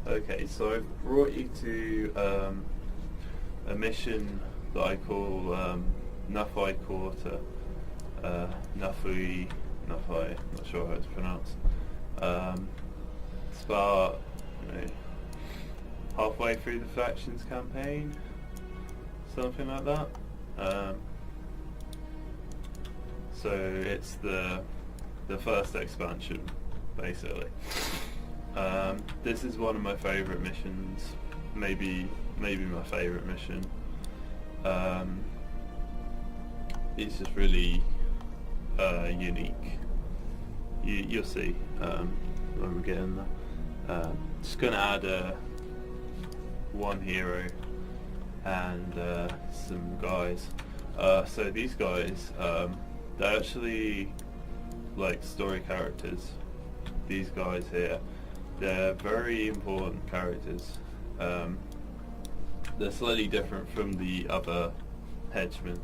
Okay, so I've brought you to a mission that I call Nafai Quarter. Nafui, not sure how it's pronounced. It's about halfway through the factions campaign, something like that. So it's the first expansion, basically. This is one of my favourite missions, maybe my favourite mission. It's just really unique. You'll see when we get in there. Just gonna add one hero and some guys. So these guys, they're actually like story characters. These guys here, they're very important characters. They're slightly different from the other henchmen.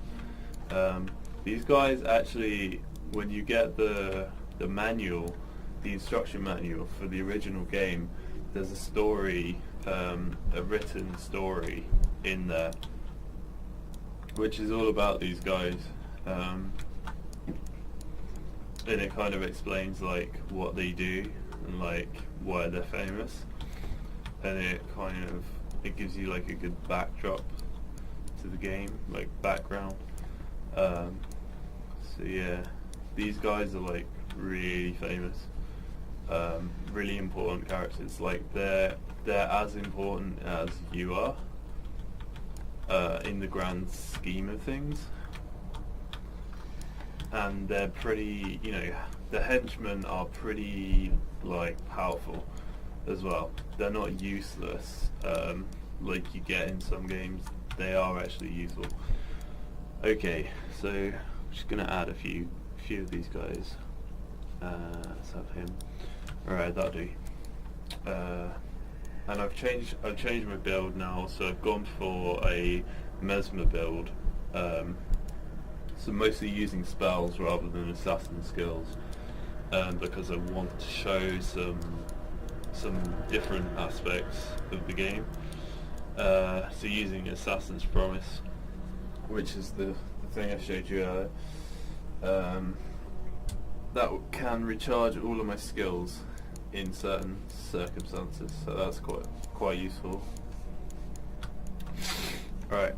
These guys actually, when you get the manual, the instruction manual for the original game, there's a story, a written story in there, which is all about these guys. And it kind of explains like what they do and like why they're famous, and it gives you like a good backdrop to the game, like background. So yeah, these guys are like really famous, really important characters. Like they're as important as you are in the grand scheme of things. And they're pretty, the henchmen are pretty like powerful as well. They're not useless like you get in some games. They are actually useful. Okay, so I'm just gonna add a few of these guys. Let's have him. Alright, that'll do. And I've changed my build now, so I've gone for a Mesmer build. So mostly using spells rather than assassin skills, because I want to show some different aspects of the game. So using Assassin's Promise, which is the thing I showed you earlier, that can recharge all of my skills in certain circumstances, so that's quite useful. Right.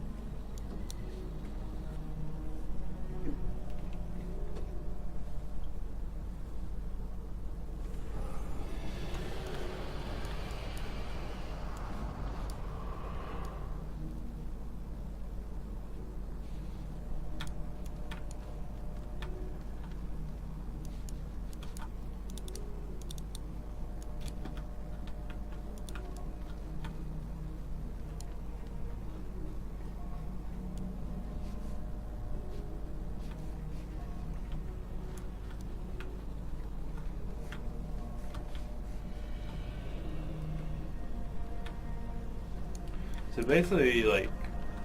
So basically, like,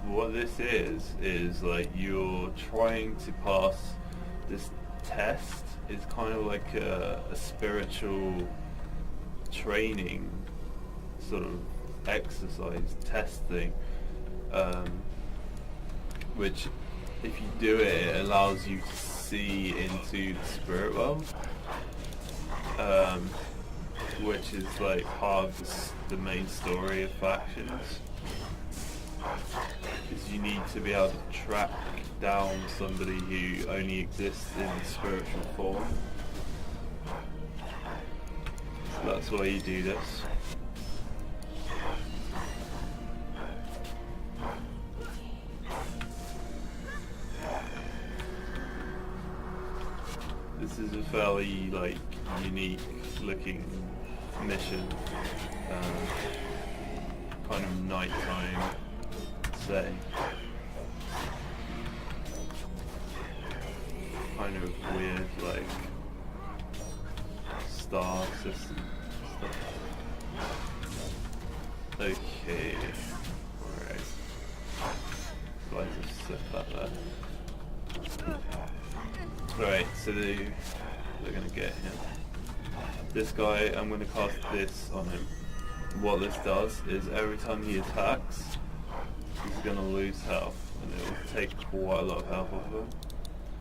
what this is like you're trying to pass this test. It's kind of like a spiritual training sort of exercise test thing, which if you do it, it allows you to see into the spirit world, which is like part of the main story of factions. Is you need to be able to track down somebody who only exists in spiritual form. So that's why you do this. This is a fairly like unique looking mission, kind of nighttime setting, kind of weird like star system stuff. Okay, alright, so I just set that there. Right, so we're gonna get him. This guy, I'm gonna cast this on him. what this does is every time he attacks, he's going to lose health, and it will take quite a lot of health off of him.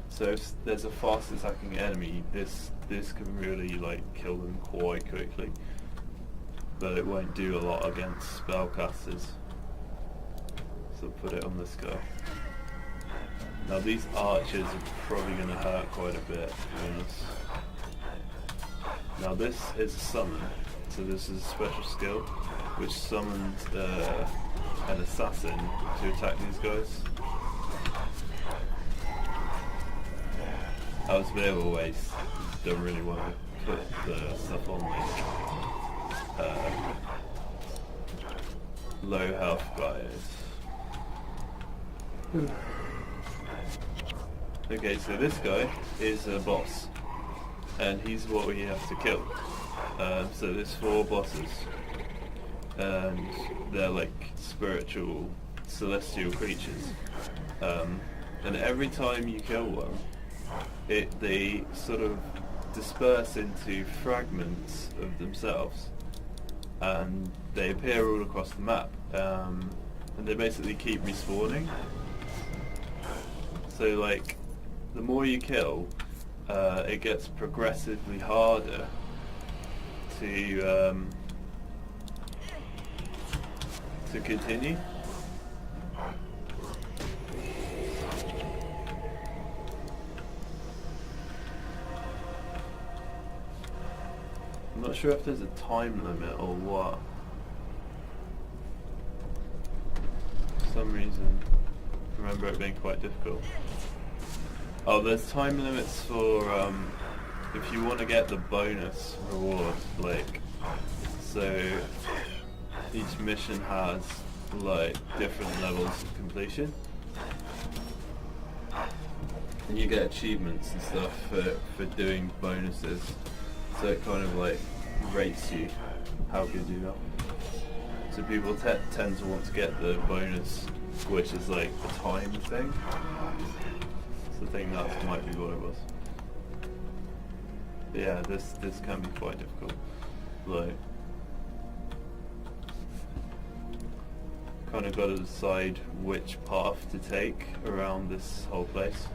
So if there's a fast attacking enemy, this can really like kill them quite quickly, but it won't do a lot against spellcasters. So put it on this guy. Now these archers are probably going to hurt quite a bit, to be honest. Now this is a summon, so this is a special skill which summons an assassin to attack these guys. That was a bit of a waste. Don't really want to put the stuff on like low health guys. Okay, so this guy is a boss, and he's what we have to kill. So there's 4 bosses, and they're like spiritual, celestial creatures. And every time you kill one, they sort of disperse into fragments of themselves, and they appear all across the map. And they basically keep respawning. So like, the more you kill, it gets progressively harder to continue. I'm not sure if there's a time limit or what. For some reason, I remember it being quite difficult. Oh, there's time limits for if you want to get the bonus reward, like, so each mission has like different levels of completion, and you get achievements and stuff for doing bonuses, so it kind of like rates you how good you are. So people tend to want to get the bonus, which is like the time thing. I think that might be what it was. But yeah, this can be quite difficult. Like, kind of got to decide which path to take around this whole place.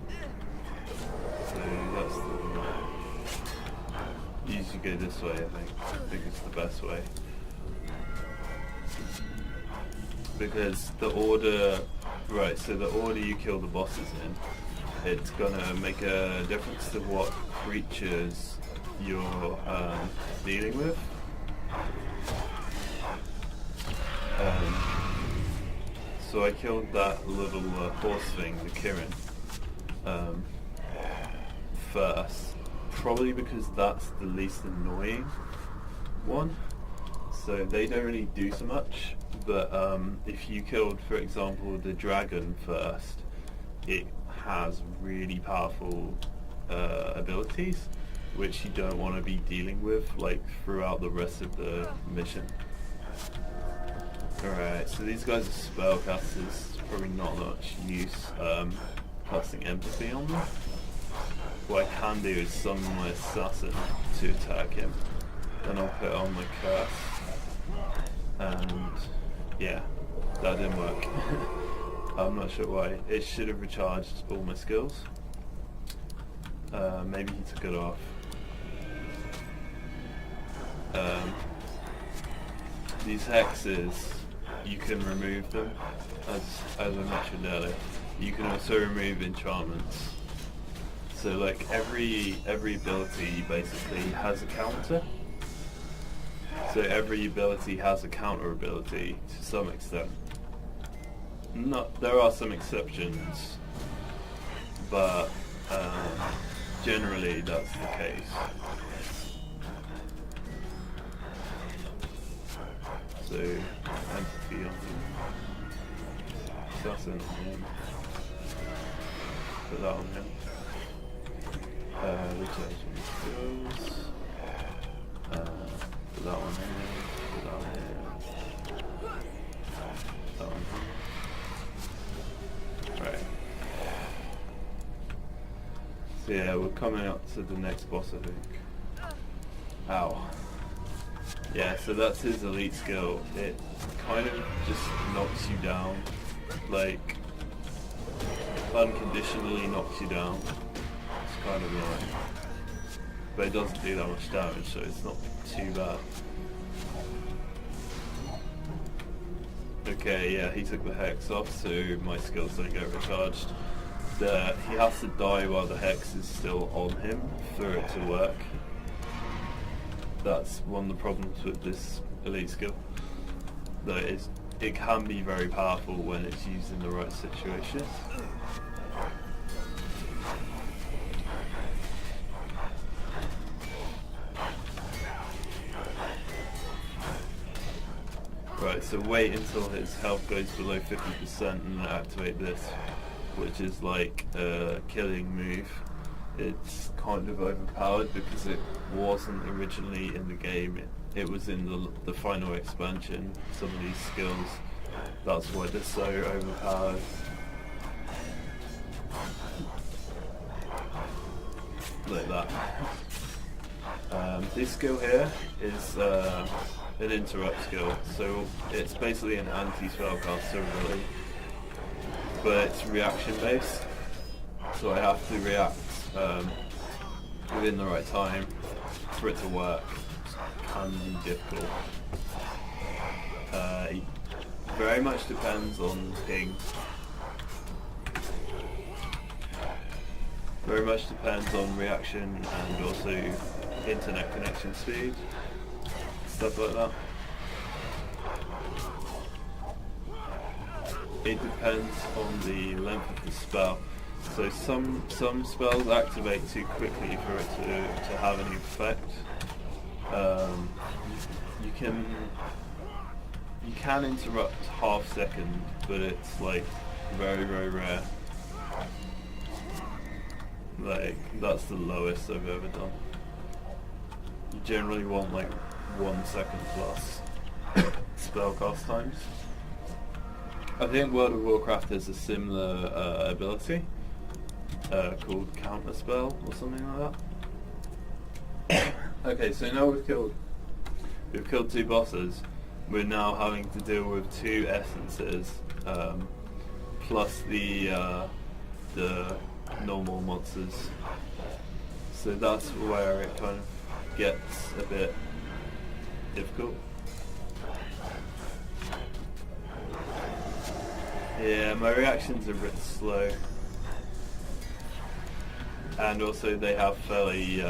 So that's the usually go this way. I think it's the best way, because the order. Right, so the order you kill the bosses in, it's gonna make a difference to what creatures you're dealing with. So I killed that little horse thing, the Kirin, first, probably because that's the least annoying one. So they don't really do so much. But if you killed, for example, the dragon first, it has really powerful abilities, which you don't want to be dealing with like throughout the rest of the mission. Alright, so these guys are spellcasters, probably not much use casting empathy on them. What I can do is summon my assassin to attack him, then I'll put on my curse, and yeah, that didn't work. I'm not sure why. It should have recharged all my skills. Maybe he took it off. These hexes, you can remove them, as I mentioned earlier. You can also remove enchantments. So like every ability basically has a counter. So every ability has a counter ability to some extent. There are some exceptions, but generally that's the case. So empathy on him, assassin on him, put that on him. Recharging skills. Put that one in, put that one in, that one in. Right. So yeah, we're coming up to the next boss, I think. Ow. Yeah, so that's his elite skill. It kind of just knocks you down, like unconditionally knocks you down. It's kind of annoying. But it doesn't do that much damage, so it's not too bad. Okay, yeah, he took the hex off, so my skills don't get recharged. He has to die while the hex is still on him for it to work. That's one of the problems with this elite skill. That it can be very powerful when it's used in the right situation. Right, so wait until his health goes below 50% and then activate this, which is like a killing move. It's kind of overpowered because it wasn't originally in the game. It was in the final expansion, some of these skills. That's why they're so overpowered. Like that. This skill here is an interrupt skill, so it's basically an anti-spellcaster really, but it's reaction based, so I have to react within the right time for it to work. It can be difficult. It very much depends on ping. Very much depends on reaction and also internet connection speed, stuff like that. It depends on the length of the spell. So some spells activate too quickly for it to have any effect. You can interrupt half second, but it's like very, very rare. Like that's the lowest I've ever done. You generally want like 1 second plus spellcast times. I think World of Warcraft has a similar ability called Counter Spell or something like that. Okay, so now we've killed 2 bosses. We're now having to deal with 2 essences plus the normal monsters. So that's where it kind of gets a bit difficult. Yeah, my reactions are a bit slow. And also they have fairly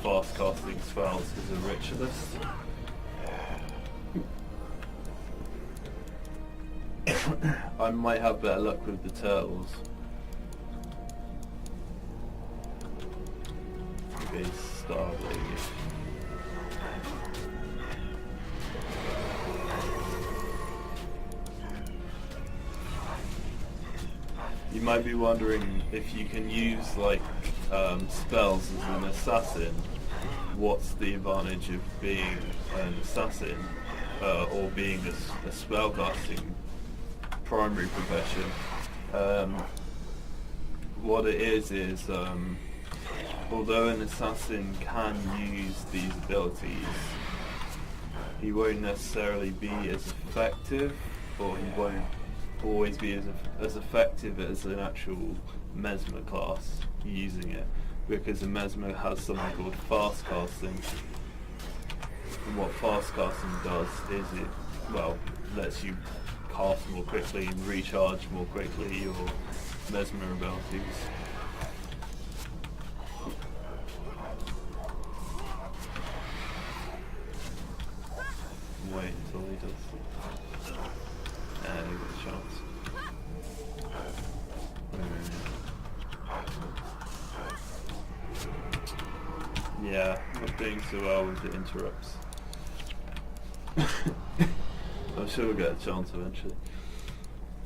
fast casting spells as a ritualist. I might have better luck with the turtles. Okay, starving. You might be wondering if you can use like spells as an assassin. What's the advantage of being an assassin or being a spellcasting primary profession? What it is although an assassin can use these abilities, he won't necessarily be as effective, or he won't always be as effective as an actual mesmer class using it, because a mesmer has something called fast casting. And what fast casting does is it lets you cast more quickly and recharge more quickly your mesmer abilities. Wait until he does. And we got a chance. Yeah, not doing so well with the interrupts. I'm sure we'll get a chance eventually.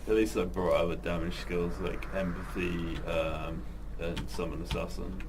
At least I brought other damage skills like empathy and summon assassin.